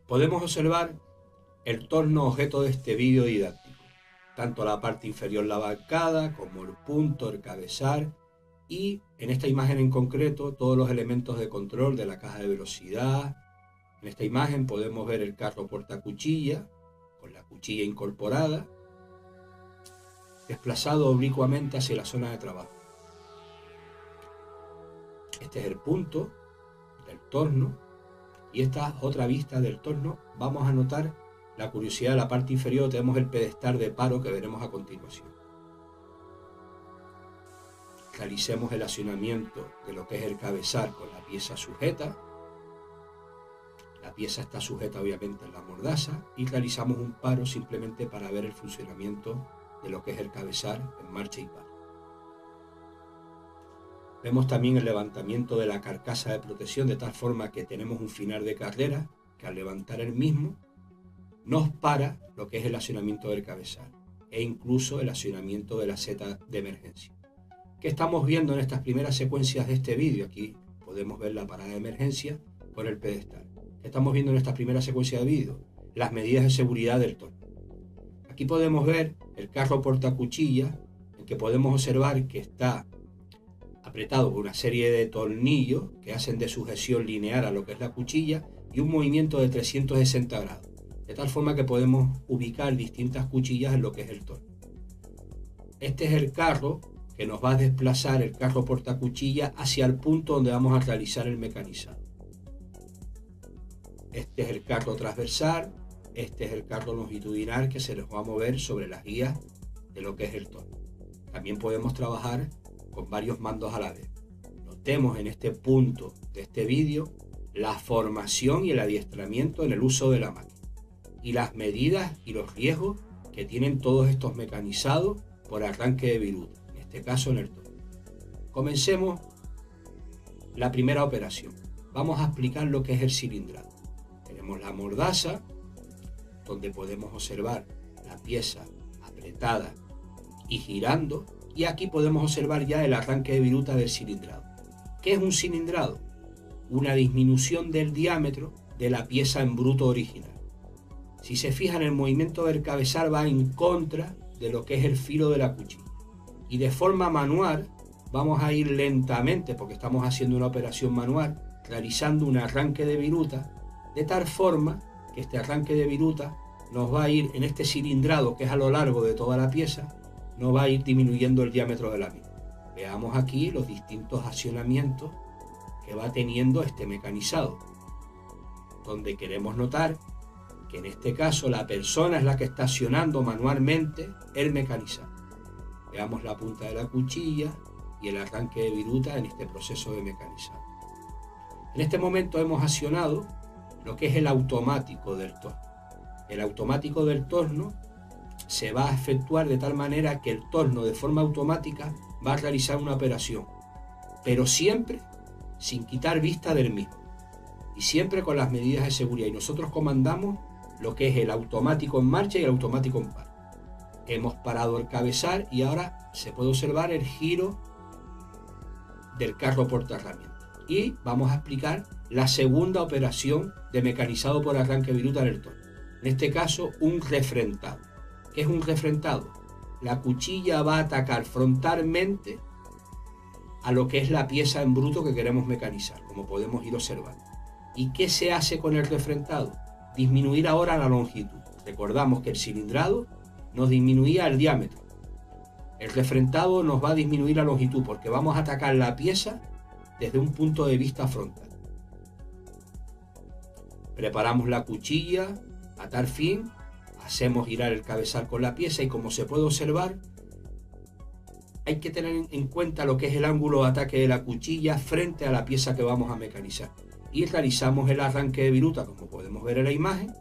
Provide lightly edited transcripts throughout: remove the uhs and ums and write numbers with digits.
Podemos observar el torno objeto de este vídeo didáctico, tanto la parte inferior, la bancada, como el punto, el cabezal y en esta imagen en concreto todos los elementos de control de la caja de velocidad. En esta imagen podemos ver el carro portacuchilla con la cuchilla incorporada, desplazado oblicuamente hacia la zona de trabajo. Este es el punto del torno y esta es otra vista del torno. Vamos a notar la curiosidad de la parte inferior. Tenemos el pedestal de paro que veremos a continuación. Realicemos el accionamiento de lo que es el cabezal con la pieza sujeta. La pieza está sujeta obviamente en la mordaza y realizamos un paro simplemente para ver el funcionamiento de lo que es el cabezal en marcha y paro. Vemos también el levantamiento de la carcasa de protección de tal forma que tenemos un final de carrera que al levantar el mismo nos para lo que es el accionamiento del cabezal e incluso el accionamiento de la seta de emergencia. ¿Qué estamos viendo en estas primeras secuencias de este vídeo? Aquí podemos ver la parada de emergencia con el pedestal. ¿Qué estamos viendo en esta primera secuencia de vídeo? Las medidas de seguridad del torno. Aquí podemos ver el carro portacuchilla, en que podemos observar que está apretado por una serie de tornillos que hacen de sujeción lineal a lo que es la cuchilla y un movimiento de 360 grados, de tal forma que podemos ubicar distintas cuchillas en lo que es el torno. Este es el carro que nos va a desplazar, el carro portacuchilla, hacia el punto donde vamos a realizar el mecanizado. Este es el carro transversal, este es el carro longitudinal que se nos va a mover sobre las guías de lo que es el torno. También podemos trabajar con varios mandos a la vez. Notemos en este punto de este vídeo la formación y el adiestramiento en el uso de la máquina y las medidas y los riesgos que tienen todos estos mecanizados por arranque de viruta, en este caso en el torno. Comencemos la primera operación. Vamos a explicar lo que es el cilindrado. Tenemos la mordaza, donde podemos observar la pieza apretada y girando, y aquí podemos observar ya el arranque de viruta del cilindrado. ¿Qué es un cilindrado? Una disminución del diámetro de la pieza en bruto original. Si se fijan, el movimiento del cabezal va en contra de lo que es el filo de la cuchilla. Y de forma manual vamos a ir lentamente, porque estamos haciendo una operación manual, realizando un arranque de viruta, de tal forma que este arranque de viruta nos va a ir en este cilindrado que es a lo largo de toda la pieza, nos va a ir disminuyendo el diámetro de la misma. Veamos aquí los distintos accionamientos que va teniendo este mecanizado, donde queremos notar que en este caso la persona es la que está accionando manualmente el mecanizado. Veamos la punta de la cuchilla y el arranque de viruta en este proceso de mecanizado. En este momento hemos accionado lo que es el automático del torno. El automático del torno se va a efectuar de tal manera que el torno de forma automática va a realizar una operación, pero siempre sin quitar vista del mismo y siempre con las medidas de seguridad, y nosotros comandamos lo que es el automático en marcha y el automático en paro. Hemos parado el cabezal y ahora se puede observar el giro del carro portaherramientas y vamos a explicar la segunda operación de mecanizado por arranque viruta del torno, en este caso un refrentado. ¿Qué es un refrentado? La cuchilla va a atacar frontalmente a lo que es la pieza en bruto que queremos mecanizar, como podemos ir observando. ¿Y qué se hace con el refrentado? Disminuir ahora la longitud. Recordamos que el cilindrado nos disminuía el diámetro. El refrentado nos va a disminuir la longitud porque vamos a atacar la pieza desde un punto de vista frontal. Preparamos la cuchilla a tal fin. Hacemos girar el cabezal con la pieza y, como se puede observar, hay que tener en cuenta lo que es el ángulo de ataque de la cuchilla frente a la pieza que vamos a mecanizar. Y realizamos el arranque de viruta, como podemos ver en la imagen,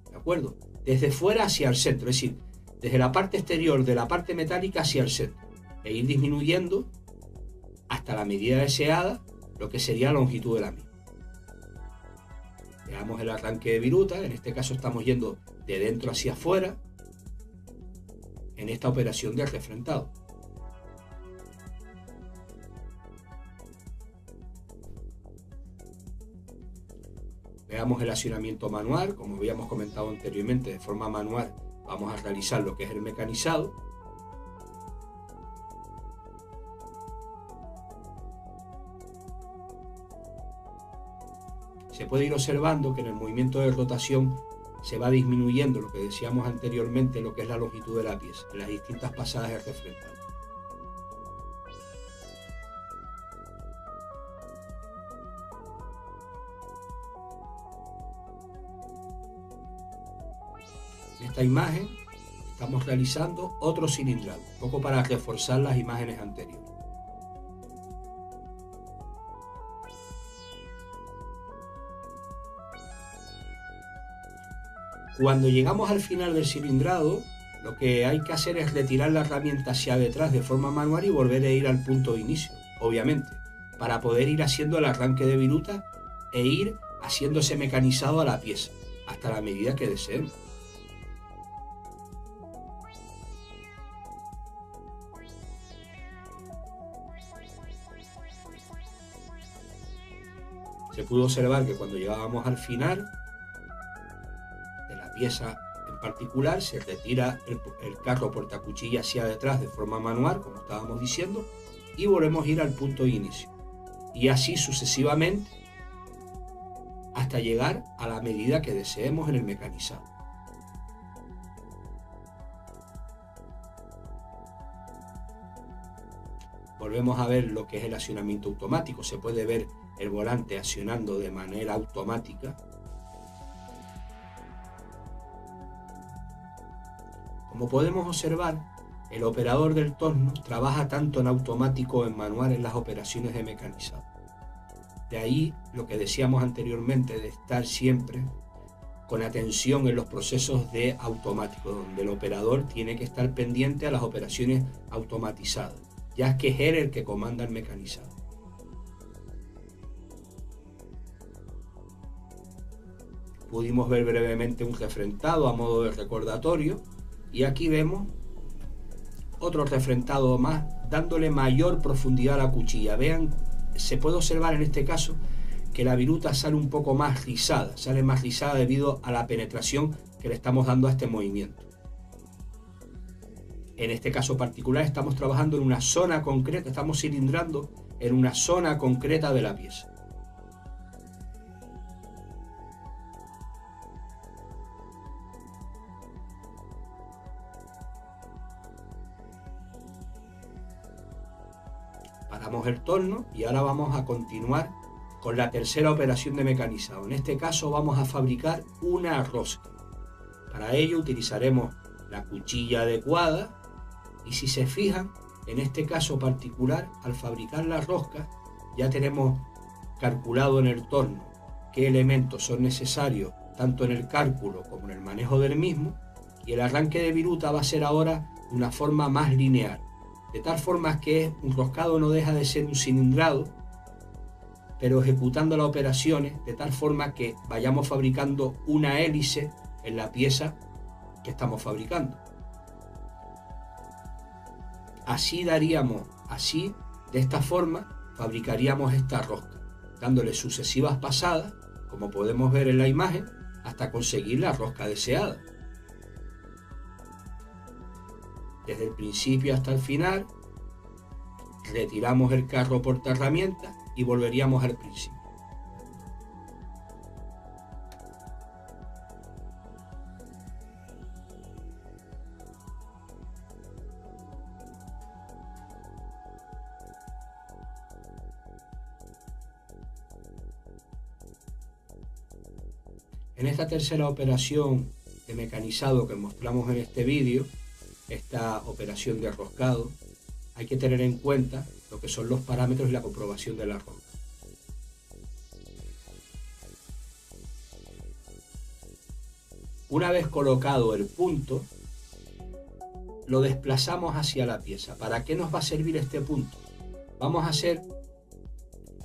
¿de acuerdo? Desde fuera hacia el centro, es decir, desde la parte exterior de la parte metálica hacia el centro, e ir disminuyendo hasta la medida deseada, lo que sería la longitud de la misma. Veamos el arranque de viruta. En este caso estamos yendo de dentro hacia afuera en esta operación de refrentado. Veamos el accionamiento manual. Como habíamos comentado anteriormente, de forma manual vamos a realizar lo que es el mecanizado. Se puede ir observando que en el movimiento de rotación se va disminuyendo lo que decíamos anteriormente, lo que es la longitud de la pieza, en las distintas pasadas de refrendado. En esta imagen estamos realizando otro cilindrado, un poco para reforzar las imágenes anteriores. Cuando llegamos al final del cilindrado, lo que hay que hacer es retirar la herramienta hacia detrás de forma manual y volver a ir al punto de inicio, obviamente, para poder ir haciendo el arranque de viruta e ir haciéndose mecanizado a la pieza, hasta la medida que deseen. Se pudo observar que cuando llegábamos al final de la pieza en particular, se retira el carro portacuchilla hacia detrás de forma manual, como estábamos diciendo, y volvemos a ir al punto de inicio. Y así sucesivamente hasta llegar a la medida que deseemos en el mecanizado. Volvemos a ver lo que es el accionamiento automático. Se puede ver el volante accionando de manera automática. Como podemos observar, el operador del torno trabaja tanto en automático o en manual en las operaciones de mecanizado. De ahí lo que decíamos anteriormente de estar siempre con atención en los procesos de automático, donde el operador tiene que estar pendiente a las operaciones automatizadas, ya que es él el que comanda el mecanizado. Pudimos ver brevemente un refrentado a modo de recordatorio, y aquí vemos otro refrentado más, dándole mayor profundidad a la cuchilla. Vean, se puede observar en este caso que la viruta sale un poco más rizada, sale más rizada debido a la penetración que le estamos dando a este movimiento. En este caso particular estamos trabajando en una zona concreta, estamos cilindrando en una zona concreta de la pieza. Paramos el torno y ahora vamos a continuar con la tercera operación de mecanizado. En este caso vamos a fabricar una rosca. Para ello utilizaremos la cuchilla adecuada y, si se fijan, en este caso particular, al fabricar la rosca ya tenemos calculado en el torno qué elementos son necesarios tanto en el cálculo como en el manejo del mismo, y el arranque de viruta va a ser ahora de una forma más lineal, de tal forma que un roscado no deja de ser un cilindrado, pero ejecutando las operaciones de tal forma que vayamos fabricando una hélice en la pieza que estamos fabricando. De esta forma fabricaríamos esta rosca, dándole sucesivas pasadas, como podemos ver en la imagen, hasta conseguir la rosca deseada. Desde el principio hasta el final, retiramos el carro portaherramientas y volveríamos al principio. En esta tercera operación de mecanizado que mostramos en este vídeo, esta operación de roscado, hay que tener en cuenta lo que son los parámetros y la comprobación de la rosca. Una vez colocado el punto, lo desplazamos hacia la pieza. ¿Para qué nos va a servir este punto? Vamos a hacer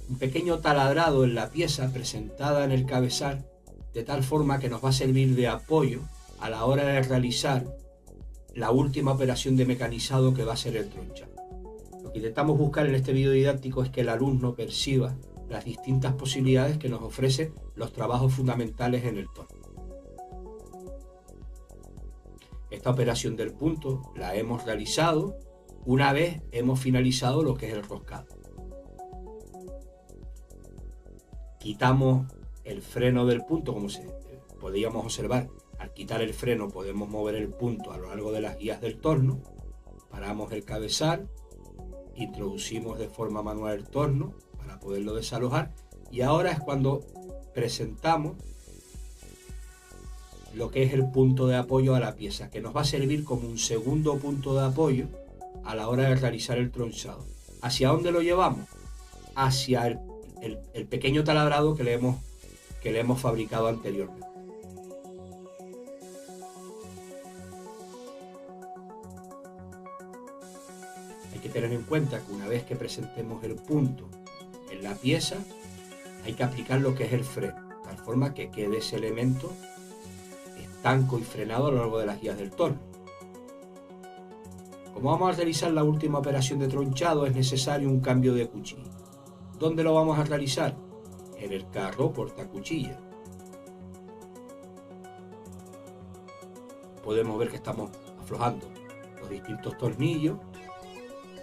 un pequeño taladrado en la pieza presentada en el cabezal, de tal forma que nos va a servir de apoyo a la hora de realizar la última operación de mecanizado, que va a ser el tronchado. Lo que intentamos buscar en este video didáctico es que el alumno perciba las distintas posibilidades que nos ofrecen los trabajos fundamentales en el torno. Esta operación del punto la hemos realizado una vez hemos finalizado lo que es el roscado. Quitamos el freno del punto, como podíamos observar. Al quitar el freno podemos mover el punto a lo largo de las guías del torno. Paramos el cabezal, introducimos de forma manual el torno para poderlo desalojar, y ahora es cuando presentamos lo que es el punto de apoyo a la pieza, que nos va a servir como un segundo punto de apoyo a la hora de realizar el tronchado. ¿Hacia dónde lo llevamos? Hacia el pequeño taladrado que le hemos fabricado anteriormente. Hay que tener en cuenta que una vez que presentemos el punto en la pieza, hay que aplicar lo que es el freno, de tal forma que quede ese elemento estanco y frenado a lo largo de las guías del torno. Como vamos a realizar la última operación de tronchado, es necesario un cambio de cuchilla. ¿Dónde lo vamos a realizar? En el carro portacuchilla. Podemos ver que estamos aflojando los distintos tornillos,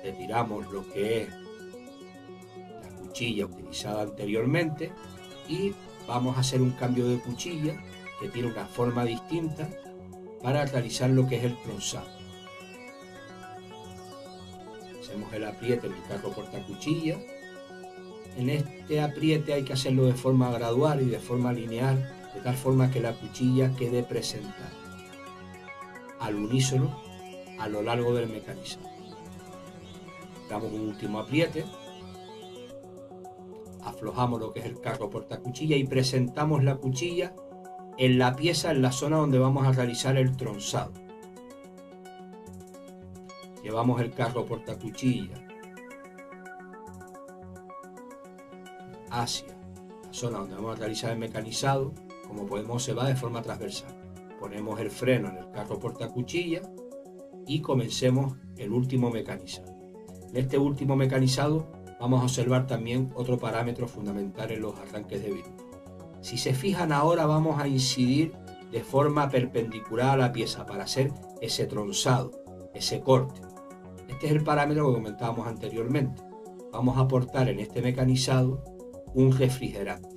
retiramos lo que es la cuchilla utilizada anteriormente y vamos a hacer un cambio de cuchilla que tiene una forma distinta para realizar lo que es el tronzado. Hacemos el apriete en el carro portacuchilla. En este apriete hay que hacerlo de forma gradual y de forma lineal, de tal forma que la cuchilla quede presentada al unísono a lo largo del mecanizado. Damos un último apriete, aflojamos lo que es el carro portacuchilla y presentamos la cuchilla en la pieza, en la zona donde vamos a realizar el tronzado. Llevamos el carro portacuchilla hacia la zona donde vamos a realizar el mecanizado. Como podemos observar, de forma transversal. Ponemos el freno en el carro portacuchilla y comencemos el último mecanizado. En este último mecanizado vamos a observar también otro parámetro fundamental en los arranques de viruta. Si se fijan, ahora vamos a incidir de forma perpendicular a la pieza para hacer ese tronzado, ese corte. Este es el parámetro que comentábamos anteriormente. Vamos a aportar en este mecanizado un refrigerante.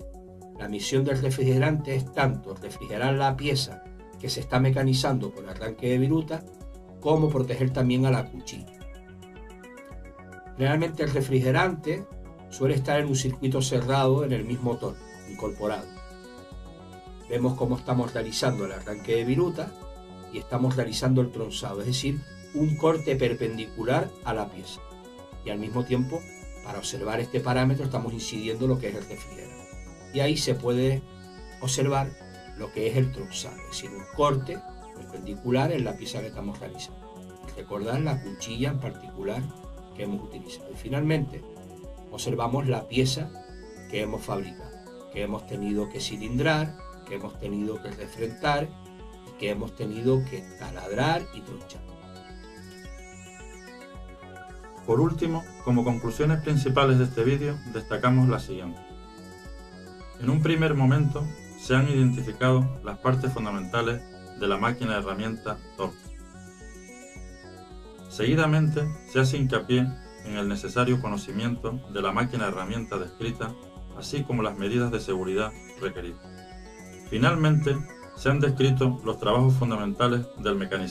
La misión del refrigerante es tanto refrigerar la pieza que se está mecanizando por arranque de viruta, como proteger también a la cuchilla. Realmente el refrigerante suele estar en un circuito cerrado en el mismo torno, incorporado. Vemos cómo estamos realizando el arranque de viruta y estamos realizando el tronzado, es decir, un corte perpendicular a la pieza. Y al mismo tiempo, para observar este parámetro, estamos incidiendo lo que es el refrigerante. Y ahí se puede observar lo que es el tronzado, es decir, un corte perpendicular en la pieza que estamos realizando. Recordar la cuchilla en particular que hemos utilizado. Y finalmente, observamos la pieza que hemos fabricado, que hemos tenido que cilindrar, que hemos tenido que refrentar, que hemos tenido que taladrar y tronchar. Por último, como conclusiones principales de este vídeo, destacamos las siguientes. En un primer momento, se han identificado las partes fundamentales de la máquina herramienta torno. Seguidamente, se hace hincapié en el necesario conocimiento de la máquina herramienta descrita, así como las medidas de seguridad requeridas. Finalmente, se han descrito los trabajos fundamentales del mecanizado